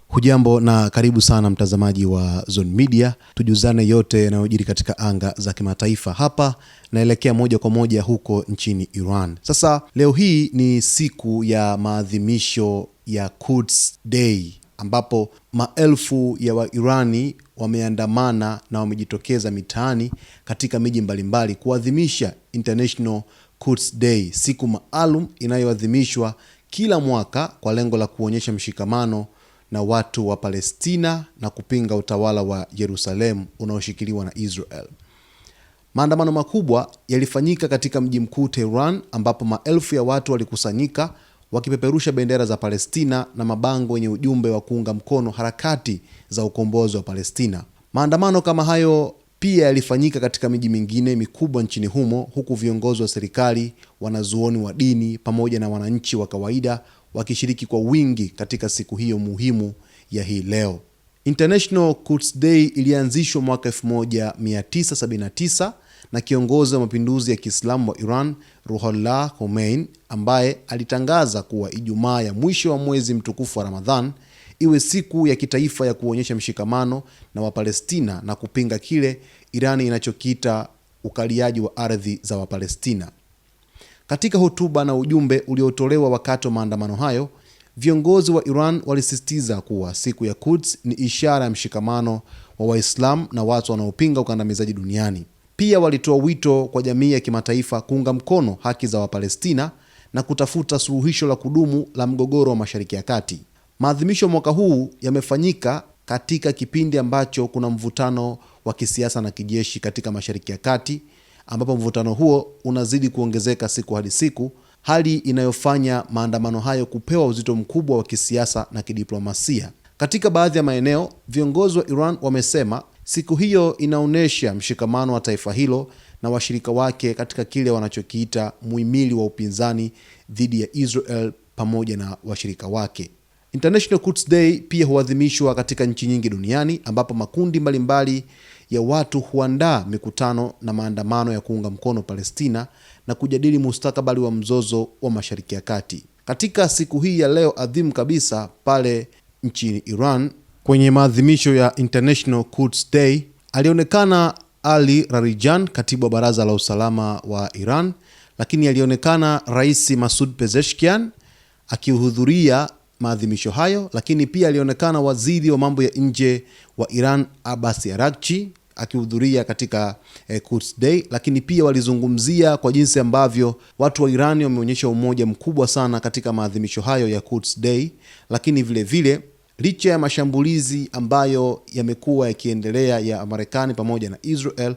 Hujambo na karibu sana mtazamaji wa Zone Media, tujuzane yote yanayojiri katika anga za kimataifa. Hapa naelekea moja kwa moja huko nchini Iran. Sasa leo hii ni siku ya maadhimisho ya Quds Day, ambapo maelfu ya Wairani wameandamana na wamejitokeza mitaani katika miji mbalimbali kuadhimisha International Quds Day, siku maalum inayoadhimishwa kila mwaka kwa lengo la kuonyesha mshikamano na watu wa Palestina na kupinga utawala wa Yerusalemu unaoshikiliwa na Israel. Maandamano makubwa yalifanyika katika mji mkuu Tehran, ambapo maelfu ya watu walikusanyika wakipeperusha bendera za Palestina na mabango yenye ujumbe wa kuunga mkono harakati za ukombozi wa Palestina. Maandamano kama hayo pia yalifanyika katika miji mingine mikubwa nchini humo, huku viongozi wa serikali, wanazuoni wa dini pamoja na wananchi wa kawaida wakishiriki kwa wingi katika siku hiyo muhimu ya hii leo. International Quds Day ilianzishwa mwaka 1979 na kiongozi wa mapinduzi ya Kiislamu wa Iran, Ruhollah Khomeini, ambaye alitangaza kuwa Ijumaa ya mwisho wa mwezi mtukufu wa Ramadhan iwe siku ya kitaifa ya kuonyesha mshikamano na Wapalestina na kupinga kile Irani inachokiita ukaliaji wa ardhi za Wapalestina. Katika hotuba na ujumbe uliotolewa wakati wa maandamano hayo, viongozi wa Iran walisisitiza kuwa siku ya Quds ni ishara ya mshikamano wa Waislamu na watu wanaopinga ukandamizaji duniani. Pia walitoa wito kwa jamii ya kimataifa kuunga mkono haki za Wapalestina na kutafuta suluhisho la kudumu la mgogoro wa Mashariki ya Kati. Maadhimisho mwaka huu yamefanyika katika kipindi ambacho kuna mvutano wa kisiasa na kijeshi katika Mashariki ya Kati, ambapo mvutano huo unazidi kuongezeka siku hadi siku, hali inayofanya maandamano hayo kupewa uzito mkubwa wa kisiasa na kidiplomasia. Katika baadhi ya maeneo, viongozi wa Iran wamesema siku hiyo inaonyesha mshikamano wa taifa hilo na washirika wake katika kile wanachokiita muhimili wa upinzani dhidi ya Israel pamoja na washirika wake. International Quds Day pia huadhimishwa katika nchi nyingi duniani, ambapo makundi mbalimbali ya watu huandaa mikutano na maandamano ya kuunga mkono Palestina na kujadili mustakabali wa mzozo wa Mashariki ya Kati. Katika siku hii ya leo adhimu kabisa pale nchini Iran, kwenye maadhimisho ya International Quds Day, alionekana Ali Rarijan, katibu wa Baraza la Usalama wa Iran, lakini alionekana Rais Masoud Pezeshkian akihudhuria maadhimisho hayo, lakini pia alionekana waziri wa mambo ya nje wa Iran Abbas Araghchi akihudhuria katika Quds Day, lakini pia walizungumzia kwa jinsi ambavyo watu wa Iran wameonyesha umoja mkubwa sana katika maadhimisho hayo ya Quds Day. Lakini vile vile, licha ya mashambulizi ambayo yamekuwa yakiendelea ya Marekani pamoja na Israel,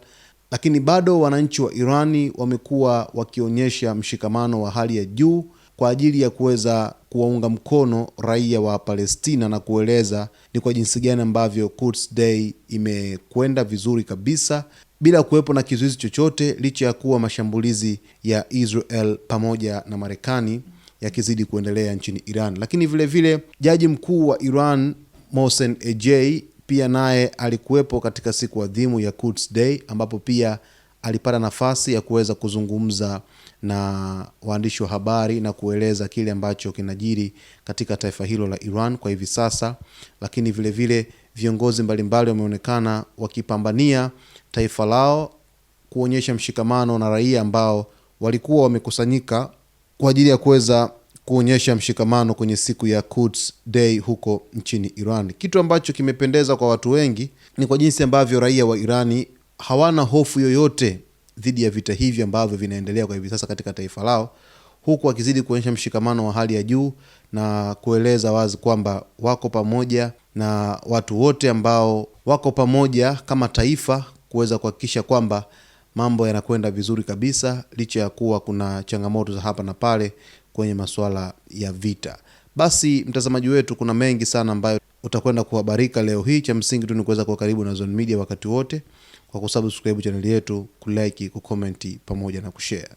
lakini bado wananchi wa Irani wamekuwa wakionyesha mshikamano wa hali ya juu kwa ajili ya kuweza kuwaunga mkono raia wa Palestina na kueleza ni kwa jinsi gani ambavyo Quds Day imekwenda vizuri kabisa bila kuwepo na kizuizi chochote, licha ya kuwa mashambulizi ya Israel pamoja na Marekani yakizidi kuendelea nchini Iran. Lakini vile vile jaji mkuu wa Iran Mohsen Ejei pia naye alikuwepo katika siku adhimu ya Quds Day, ambapo pia alipata nafasi ya kuweza kuzungumza na waandishi wa habari na kueleza kile ambacho kinajiri katika taifa hilo la Iran kwa hivi sasa. Lakini vile vile viongozi mbalimbali wameonekana wakipambania taifa lao, kuonyesha mshikamano na raia ambao walikuwa wamekusanyika kwa ajili ya kuweza kuonyesha mshikamano kwenye siku ya Quds Day huko nchini Iran. Kitu ambacho kimependeza kwa watu wengi ni kwa jinsi ambavyo raia wa Irani hawana hofu yoyote dhidi ya vita hivi ambavyo vinaendelea kwa hivi sasa katika taifa lao, huku wakizidi kuonyesha mshikamano wa hali ya juu na kueleza wazi kwamba wako pamoja na watu wote ambao wako pamoja kama taifa kuweza kuhakikisha kwamba mambo yanakwenda vizuri kabisa, licha ya kuwa kuna changamoto za hapa na pale kwenye masuala ya vita. Basi mtazamaji wetu, kuna mengi sana ambayo utakwenda kuhabarika leo hii. Cha msingi tu ni kuweza kuwa karibu na Zone Media wakati wote kwa kusubscribe channel yetu, kulike, kucomment pamoja na kushare.